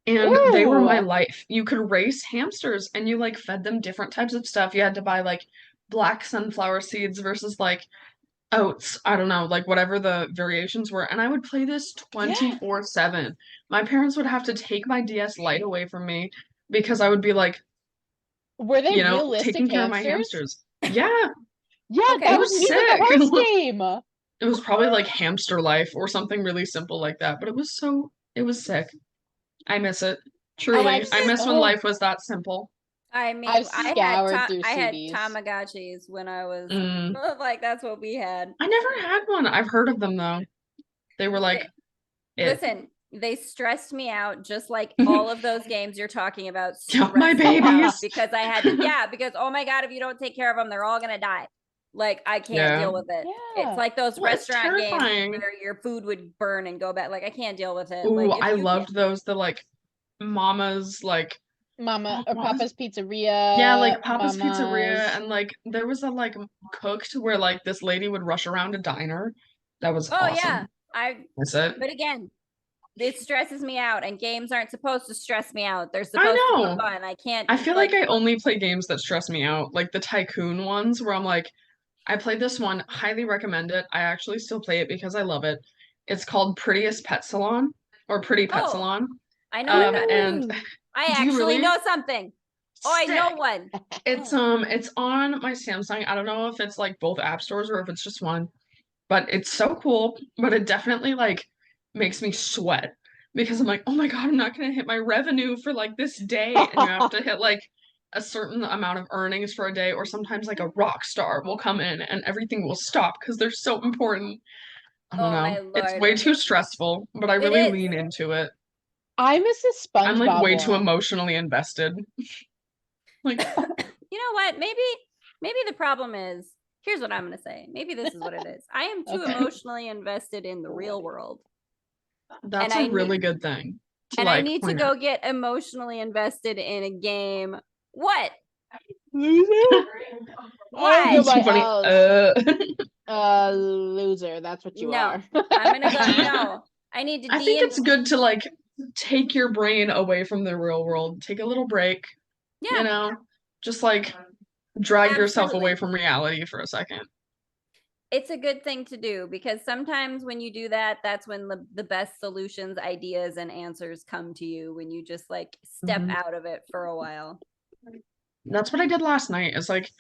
Yeah. And they were my life. You could race hamsters and you like fed them different types of stuff. You had to buy like black sunflower seeds versus like oats. I don't know, like whatever the variations were. And I would play this 24/7. My parents would have to take my DS Lite away from me because I would be like, were they realistic taking care hamsters? of my hamsters. Yeah. Yeah, that was sick. The horse game. It was probably like Hamster Life or something really simple like that, but it was sick. I miss it. Truly. I miss when life was that simple. I mean, I had Tamagotchis when I was like, that's what we had. I never had one. I've heard of them though. They were like, listen, they stressed me out just like all of those games you're talking about. My babies. Because I had because oh my God, if you don't take care of them, they're all gonna die. Like I can't deal with it. Yeah. It's like those restaurant games where your food would burn and go back. Like I can't deal with it. Ooh, like, I loved those. The like Mama's like Mama or Papa's Pizzeria. Yeah, like Papa's Pizzeria, and like there was a like cooked where like this lady would rush around a diner. That was awesome. Yeah, That's it. But again, it stresses me out, and games aren't supposed to stress me out. They're supposed to be fun. I can't. I feel like I only play games that stress me out, like the tycoon ones, where I'm like, I played this one, highly recommend it. I actually still play it because I love it. It's called Prettiest Pet Salon or Pretty Pet Salon. I know and I actually know something. Oh, I know one. It's on my Samsung. I don't know if it's like both app stores or if it's just one, but it's so cool. But it definitely like makes me sweat because I'm like, oh my God, I'm not going to hit my revenue for like this day. And you have to hit like a certain amount of earnings for a day, or sometimes like a rock star will come in and everything will stop because they're so important. I don't know. My It's Lord. way too stressful, but I really lean into it. I miss a SpongeBob. I'm like way too emotionally invested. Like, you know what? Maybe the problem is, here's what I'm going to say. Maybe this is what it is. I am too emotionally invested in the real world. That's a really good thing. And I need to go get emotionally invested in a game. What? Loser? Why? Loser. That's what you are. I'm gonna go. No, I need to. I think it's good to like take your brain away from the real world. Take a little break. Yeah. You know, just like drag yourself away from reality for a second. It's a good thing to do, because sometimes when you do that, that's when the best solutions, ideas, and answers come to you, when you just like step out of it for a while. That's what I did last night. It's like,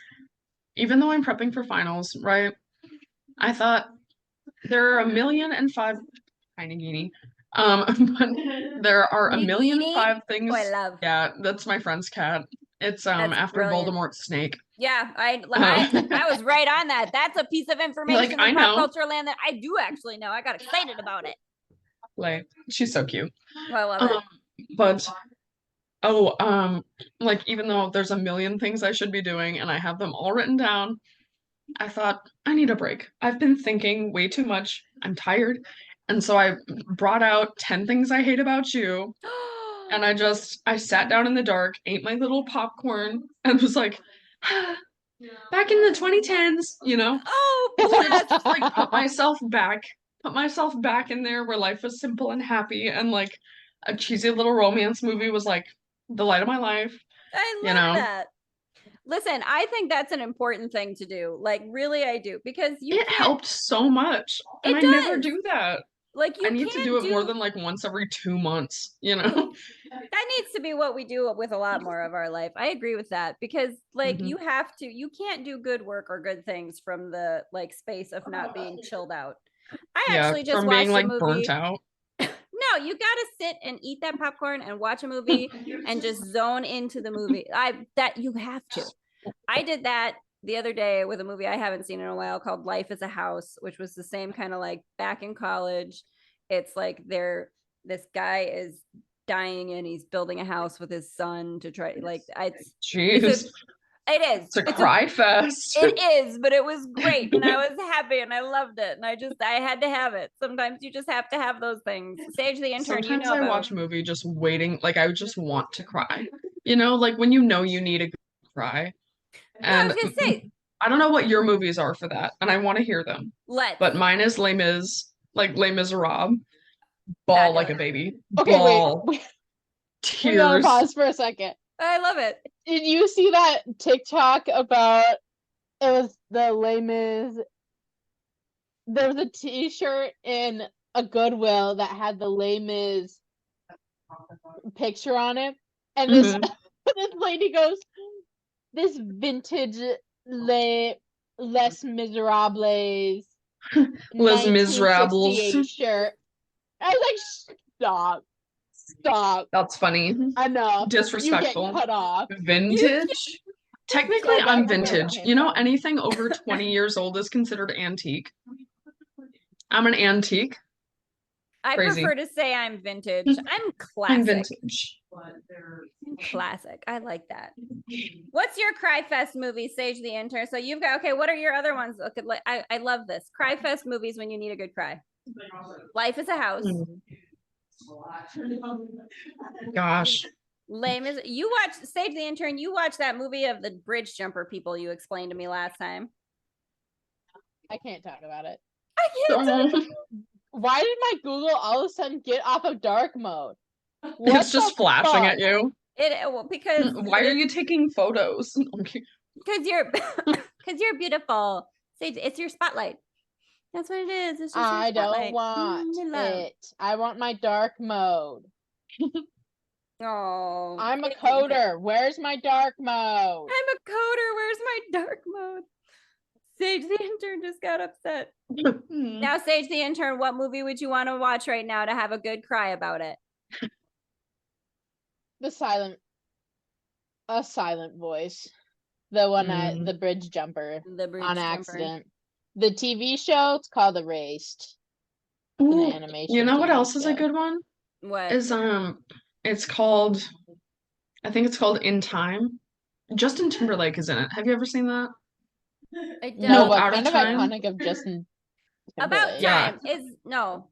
even though I'm prepping for finals, right? I thought there are 1,000,005 tiny but there are 1,000,005 things. Oh, I love. Yeah, that's my friend's cat. It's after Voldemort's snake. Yeah, I was right on that. That's a piece of information in pop culture land that I do actually know. I got excited about it. Like, she's so cute. Well, I love it. But like, even though there's a million things I should be doing and I have them all written down, I thought I need a break. I've been thinking way too much. I'm tired. And so I brought out 10 things I hate about you. And I sat down in the dark, ate my little popcorn, and was like, back in the 2010s, you know? Oh, just like put myself back in there where life was simple and happy, and like a cheesy little romance movie was like the light of my life. I love that. Listen, I think that's an important thing to do. Like, really, I do, because it helped so much. And I never do that. Like, I need to do it more than like once every 2 months, you know? That needs to be what we do with a lot more of our life. I agree with that, because like you can't do good work or good things from the like space of not being chilled out. I actually just watched being, like, a movie. Burnt out. No, you gotta sit and eat that popcorn and watch a movie and just zone into the movie. You have to. I did that the other day with a movie I haven't seen in a while called Life is a House, which was the same kind of like back in college. It's like this guy is dying and he's building a house with his son to try, like, it's a cry fest. It is, but it was great and I was happy and I loved it, and I had to have it. Sometimes you just have to have those things. Sage the Intern. Sometimes I watch a movie just waiting, like I just want to cry. You know, like when you know you need a cry. And I was gonna say, I don't know what your movies are for that, and I want to hear them. But mine is Les Mis, like Les Miserables. Bawl like a baby. Okay, bawl. Wait. Tears. We gotta pause for a second. I love it. Did you see that TikTok about, it was the Les Mis? There was a t-shirt in a Goodwill that had the Les Mis picture on it, and this this lady goes, this vintage Les Miserables Les Miserables shirt. I was like, stop. That's funny. I know. Disrespectful. You get cut off. Vintage? Technically, I'm vintage. You know, anything over 20 years old is considered antique. I'm an antique. I prefer to say I'm vintage. I'm classic. I'm vintage. Classic. I like that. What's your Cry Fest movie, Sage the Intern? So you've got, okay, what are your other ones? Okay, I love this. Cry Fest movies when you need a good cry. Life is a House. Gosh. Lame is you watch Sage the Intern, you watch that movie of the bridge jumper people you explained to me last time. I can't talk about it. I can't. Why did my Google all of a sudden get off of dark mode? It's just flashing at you. Because why are you taking photos? Because you're beautiful. Sage, it's your spotlight. That's what it is. It's just I don't want it. I want my dark mode. Oh, I'm a coder. Where's my dark mode? I'm a coder. Where's my dark mode? Sage the intern just got upset. Now, Sage the intern, what movie would you want to watch right now to have a good cry about it? A silent voice. The one the bridge jumper. On accident. The TV show, it's called Erased. Ooh, an animation. You know what TV else is a show. good one? What? Is it's called, I think it's called In Time. Justin Timberlake is in it. Have you ever seen that? I don't. No, but Out kind of of Time? iconic of Justin About Timberlake. Time is no.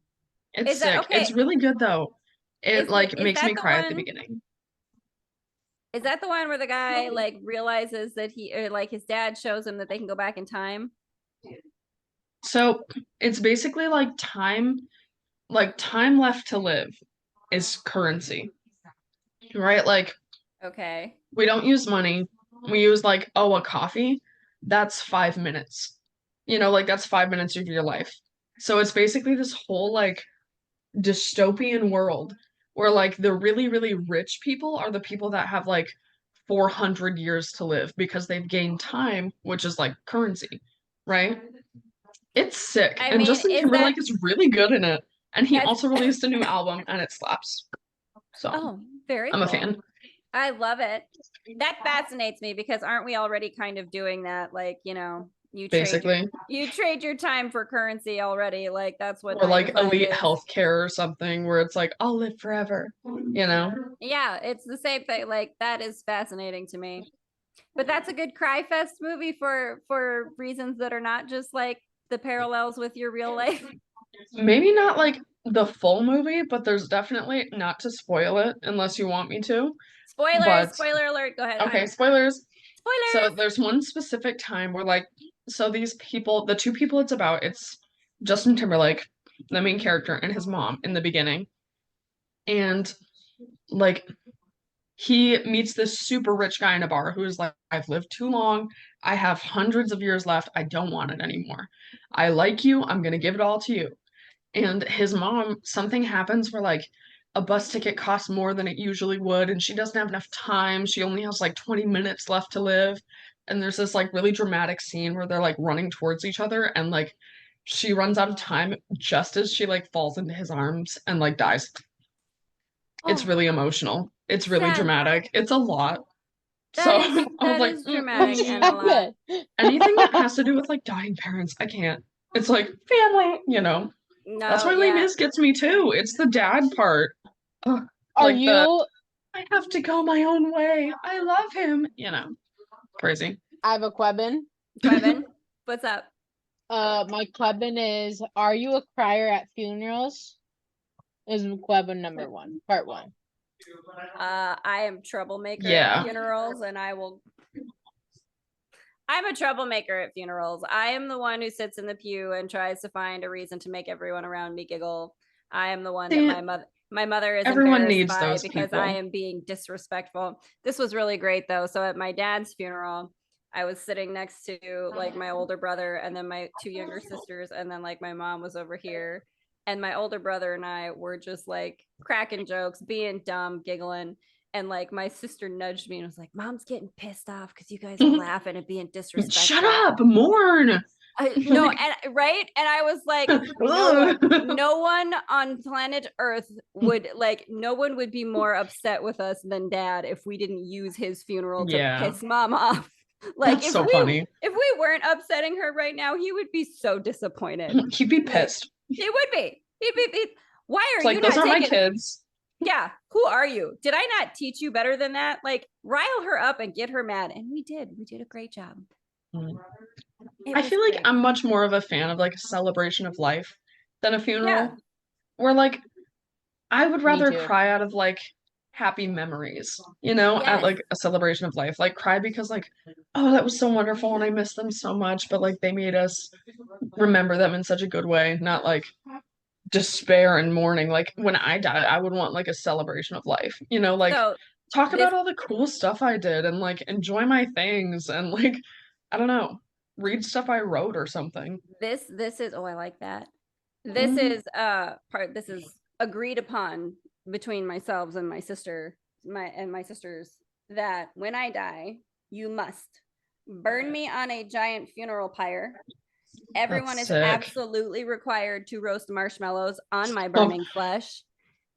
It's Is sick. that okay? It's really good though. It Is makes that me the cry at the one- beginning. Is that the one where the guy like realizes that like his dad shows him that they can go back in time? So it's basically like time left to live is currency. Right? Like, Okay. we don't use money. We use like, a coffee. That's 5 minutes. Like that's 5 minutes of your life. So it's basically this whole like dystopian world where like the really, really rich people are the people that have like 400 years to live because they've gained time, which is like currency, right? It's sick. I And mean, Justin Timberlake is really good in it. And he also released a new album and it slaps. So very I'm cool. a fan. I love it. That fascinates me because aren't we already kind of doing that? Like, you trade your time for currency already. Like that's what. Or like elite healthcare or something where it's like, I'll live forever, Yeah, it's the same thing. Like that is fascinating to me. But that's a good cry fest movie for reasons that are not just like the parallels with your real life. Maybe not like the full movie, but there's definitely, not to spoil it unless you want me to. Spoiler alert. Go ahead. Okay, spoilers. Spoilers. So there's one specific time where like, so these people, the two people it's about, it's Justin Timberlake, the main character, and his mom in the beginning. And like, he meets this super rich guy in a bar who's like, I've lived too long. I have hundreds of years left. I don't want it anymore. I like you. I'm going to give it all to you. And his mom, something happens where like a bus ticket costs more than it usually would, and she doesn't have enough time. She only has like 20 minutes left to live. And there's this like really dramatic scene where they're like running towards each other, and like she runs out of time just as she like falls into his arms and like dies. It's really emotional. It's really dramatic. It's a lot. I was like, dramatic and a lot. Anything that has to do with like dying parents, I can't. It's like family, No, that's why Les Mis gets me too. It's the dad part. I have to go my own way. I love him. Crazy. I have a Quebin. What's up? My Quebin is, are you a crier at funerals? Is Quebin number 1, part 1. I am troublemaker at funerals, and I'm a troublemaker at funerals. I am the one who sits in the pew and tries to find a reason to make everyone around me giggle. I am the one that my mother is embarrassed by because I am being disrespectful. This was really great though. So at my dad's funeral, I was sitting next to like my older brother and then my 2 younger sisters, and then like my mom was over here. And my older brother and I were just like cracking jokes, being dumb, giggling. And like my sister nudged me and was like, Mom's getting pissed off because you guys are laughing and being disrespectful. Shut up, mourn. No, and right. And I was like, no one on planet Earth would no one would be more upset with us than Dad if we didn't use his funeral to piss Mom off. Like, that's so funny. If we weren't upsetting her right now, he would be so disappointed. He'd be pissed. He would be. He'd be. Why are you those not are my kids? Yeah. Who are you? Did I not teach you better than that? Like, rile her up and get her mad. And we did. We did a great job. I feel like I'm much more of a fan of like a celebration of life than a funeral. Yeah. Where like I would rather cry out of like happy memories, at like a celebration of life. Like cry because like, oh, that was so wonderful and I miss them so much, but like they made us remember them in such a good way, not like despair and mourning. Like when I die, I would want like a celebration of life, like talk about all the cool stuff I did and like enjoy my things and like, I don't know, read stuff I wrote or something. This is, I like that. This is this is agreed upon between myself and my sister, my sisters, that when I die, you must burn me on a giant funeral pyre. Everyone is sick. absolutely required to roast marshmallows on my burning flesh.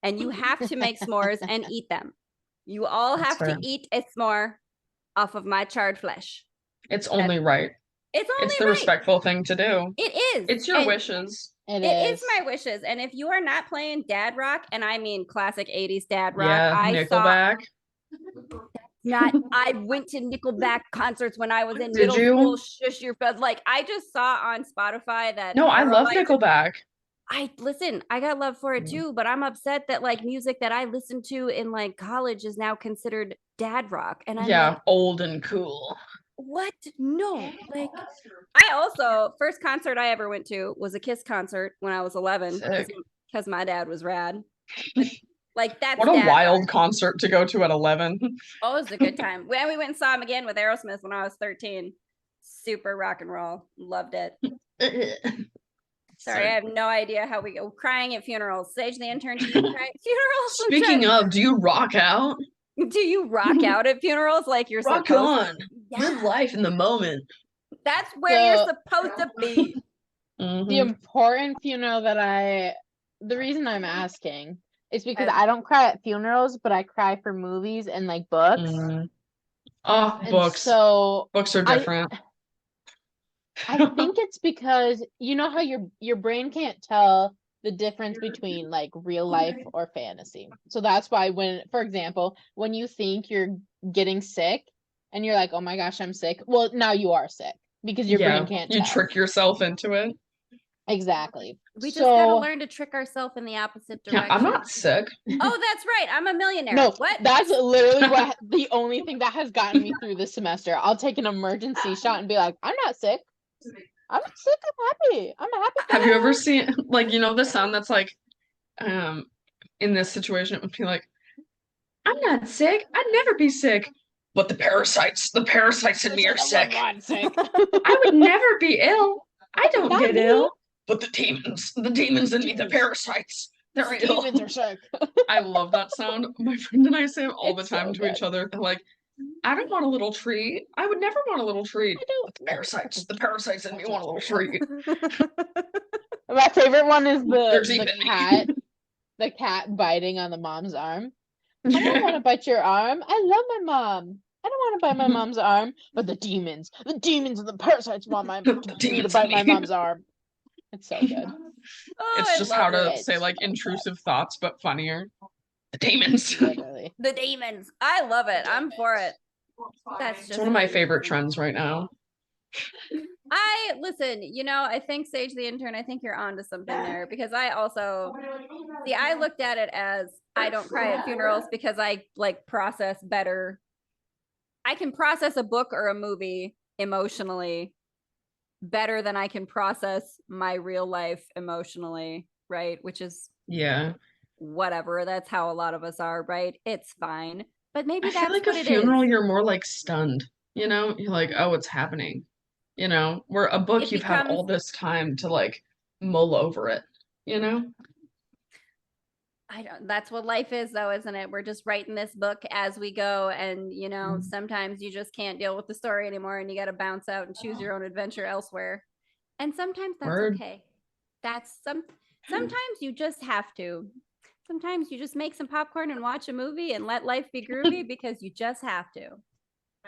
And you have to make s'mores and eat them. You all have to eat a s'more off of my charred flesh. It's only right. It's the respectful thing to do. It is. It's your wishes. It is my wishes. And if you are not playing dad rock, and I mean classic 80s dad rock, Nickelback. I went to Nickelback concerts when I was in middle school. Shush your bud. Like, I just saw on Spotify that. No, I love Nickelback. I got love for it too, but I'm upset that like music that I listened to in like college is now considered dad rock. And I'm like, old and cool. What? No. Like, I also, first concert I ever went to was a Kiss concert when I was 11 because my dad was rad. Like, that's what a wild concert to go to at 11. Oh, it was a good time. When we went and saw him again with Aerosmith when I was 13. Super rock and roll. Loved it. Sorry, I have no idea how we go. Crying at funerals. Sage the intern, do you cry at funerals? Speaking of, do you rock out? Do you rock out at funerals like you're rock supposed on? Live life in the moment. That's where you're supposed to be. The important funeral that the reason I'm asking is because I don't cry at funerals, but I cry for movies and like books. Oh, books. So books are different. I think it's because you know how your brain can't tell the difference between like real life or fantasy. So that's why for example, when you think you're getting sick and you're like, oh my gosh, I'm sick. Well, now you are sick because your brain can't tell. You trick yourself into it. Exactly. We just gotta learn to trick ourselves in the opposite direction. Yeah, I'm not sick. Oh, that's right. I'm a millionaire. No, what? That's literally the only thing that has gotten me through this semester. I'll take an emergency shot and be like, I'm not sick. I'm not sick. I'm happy. I'm happy. Have you ever seen like the sound that's like in this situation it would be like, I'm not sick. I'd never be sick. But the parasites in me are sick. I would never be ill. I don't get ill. But the demons in me, the parasites, they're ill. Demons are sick. I love that sound. My friend and I say it all the time to each other. They're like, I don't want a little treat. I would never want a little treat. But the parasites in me want a little treat. My favorite one is the cat biting on the mom's arm. I don't want to bite your arm. I love my mom. I don't want to bite my mom's arm. But the demons and the parasites want me to bite my mom's arm. It's so good. It's just how to say like intrusive thoughts, but funnier. The demons. Literally. The demons. I love it. I'm for it. That's just one of my favorite trends right now. Listen, I think Sage the intern, I think you're onto something there because I also I looked at it as I don't cry at funerals because I like process better. I can process a book or a movie emotionally better than I can process my real life emotionally, right? Which is whatever. That's how a lot of us are, right? It's fine. But maybe I feel like a funeral, you're more like stunned. You're like, oh, it's happening. Where a book you've had all this time to like mull over it, That's what life is though, isn't it? We're just writing this book as we go. And, sometimes you just can't deal with the story anymore and you got to bounce out and choose your own adventure elsewhere. And sometimes that's okay. Sometimes you just have to. Sometimes you just make some popcorn and watch a movie and let life be groovy because you just have to.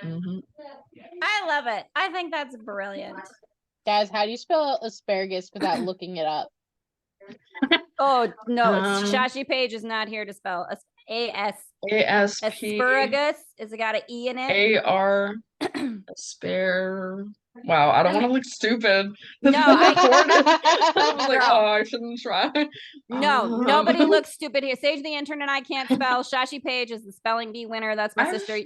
I love it. I think that's brilliant. Guys, how do you spell asparagus without looking it up? Oh no, it's Shashi Page is not here to spell A-S. Asparagus. Is it got an E in it? A-R Wow, I don't want to look stupid. No, I was like, oh, I shouldn't try. No, nobody looks stupid here. Sage the intern and I can't spell. Shashi Page is the spelling bee winner. That's my sister.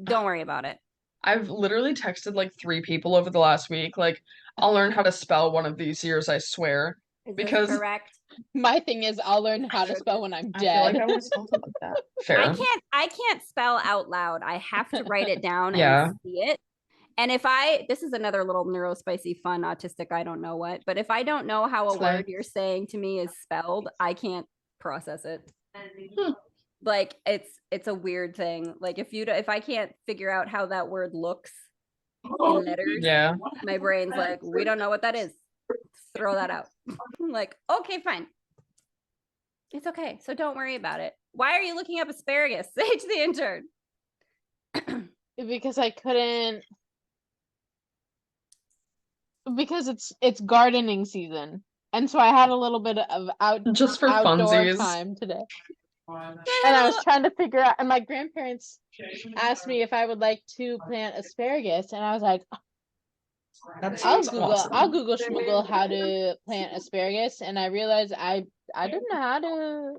Don't worry about it. I've literally texted like 3 people over the last week. Like, I'll learn how to spell one of these years, I swear. Because correct. My thing is, I'll learn how to spell when I'm dead. I feel like I would spell something like that. Fair. I can't spell out loud. I have to write it down and see it. And this is another little neurospicy, fun, autistic, I don't know what, but if I don't know how a word you're saying to me is spelled, I can't process it. Like it's a weird thing. Like if I can't figure out how that word looks, in letters. Yeah. My brain's like, we don't know what that is. Throw that out. I'm like, okay, fine. It's okay. So don't worry about it. Why are you looking up asparagus? Sage the intern. Because I couldn't. Because it's gardening season, and so I had a little bit of just for outdoor funsies time today. And I was trying to figure out, and my grandparents asked me if I would like to plant asparagus, and I was like, I'll Google schmoogle how to plant asparagus, and I realized I didn't know how to.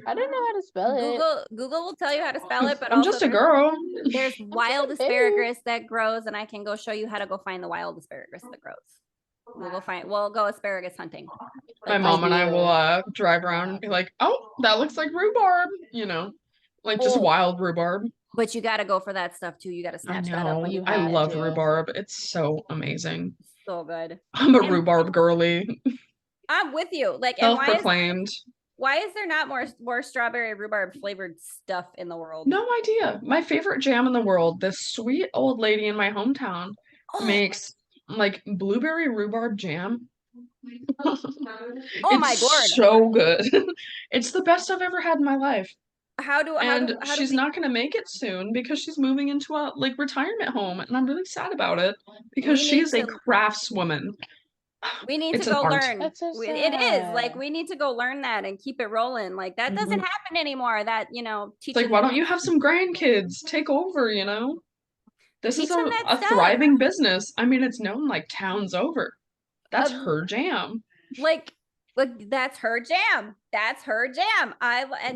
I don't know how to spell it. Google will tell you how to spell it, but I'm also just a girl. There's wild asparagus that grows, and I can go show you how to go find the wild asparagus that grows. We'll go asparagus hunting. My mom and I will drive around and be like, oh, that looks like rhubarb, you know, like just wild rhubarb. But you got to go for that stuff too. You got to snatch that up. When I love rhubarb. It's so amazing. So good. I'm a rhubarb girly. I'm with you. Like, self-proclaimed. Why is there not more strawberry rhubarb flavored stuff in the world? No idea. My favorite jam in the world, this sweet old lady in my hometown makes like blueberry rhubarb jam. Oh my god. So good. It's the best I've ever had in my life. And she's not going to make it soon because she's moving into a like retirement home, and I'm really sad about it because she's a craftswoman. We need to go learn. It is like we need to go learn that and keep it rolling. Like that doesn't happen anymore. That teaching. Like, why don't you have some grandkids take over? This is a thriving business. I mean, it's known like towns over. That's her jam. Like that's her jam. That's her jam.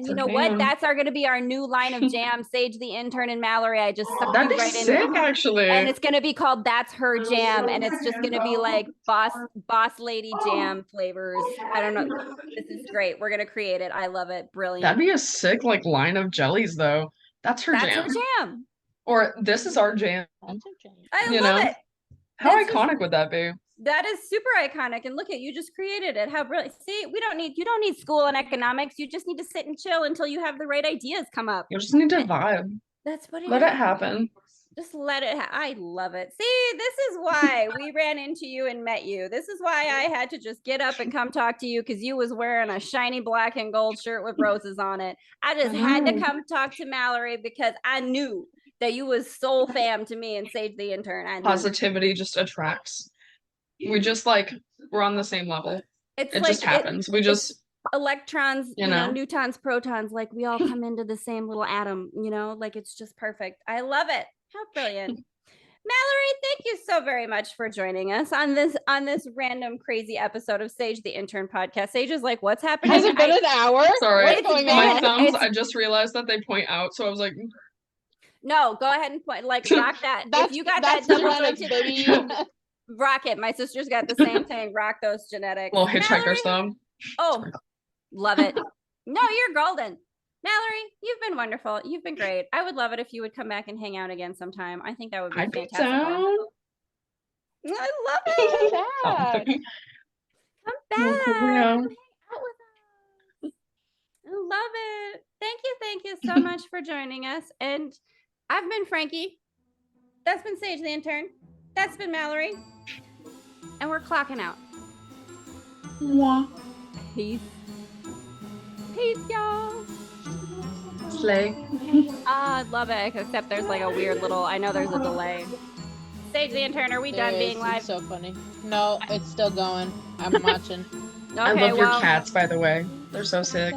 You know what? That's going to be our new line of jam. Sage the intern and Malory. I just sucked That'd you be right sick, in. Actually. And it's going to be called That's Her Jam. And it's just going to be like boss lady jam flavors. I don't know. This is great. We're going to create it. I love it. Brilliant. That'd be a sick like line of jellies though. That's her jam. That's her jam. Or this is our jam. That's her jam. I love it. How iconic would that be? That is super iconic. And look at you just created it. How brilliant. See, you don't need school and economics. You just need to sit and chill until you have the right ideas come up. You just need to vibe. That's what Let it happen. Just let it I love it. See, this is why we ran into you and met you. This is why I had to just get up and come talk to you, because you was wearing a shiny black and gold shirt with roses on it. I just had to come talk to Malory because I knew that you was soul fam to me and Sage the intern. Positivity just attracts. We just we're on the same level. It just happens. We just electrons, neutrons, protons, like we all come into the same little atom, like it's just perfect. I love it. How brilliant. Malory, thank you so very much for joining us on this random crazy episode of Sage the Intern podcast. Sage is like, what's happening? Has it been an hour? Sorry, my thumbs. I just realized that they point out, so I was like, no, go ahead and point. Like, rock that. If you got that double baby. Rock it. My sister's got the same thing. Rock those genetics. Little hitchhiker's thumb. Oh, love it. No, you're golden. Malory, you've been wonderful. You've been great. I would love it if you would come back and hang out again sometime. I think that would be fantastic. I love it. Come back. Hang out with us. I love it. Thank you so much for joining us. And I've been Frankie. That's been Sage the intern. That's been Malory. And we're clocking out. Mwah. Peace. Peace, y'all. Slay. I love it. Except there's like a weird little, I know there's a delay. Sage the intern, are we done being live? It's so funny. No, it's still going. I'm watching. Okay, I love your cats, by the way. They're so sick.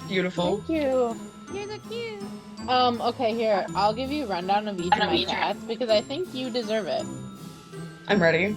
Beautiful. Thank you. You're so cute. Okay, here. I'll give you a rundown of each of my cats because I think you deserve it. I'm ready.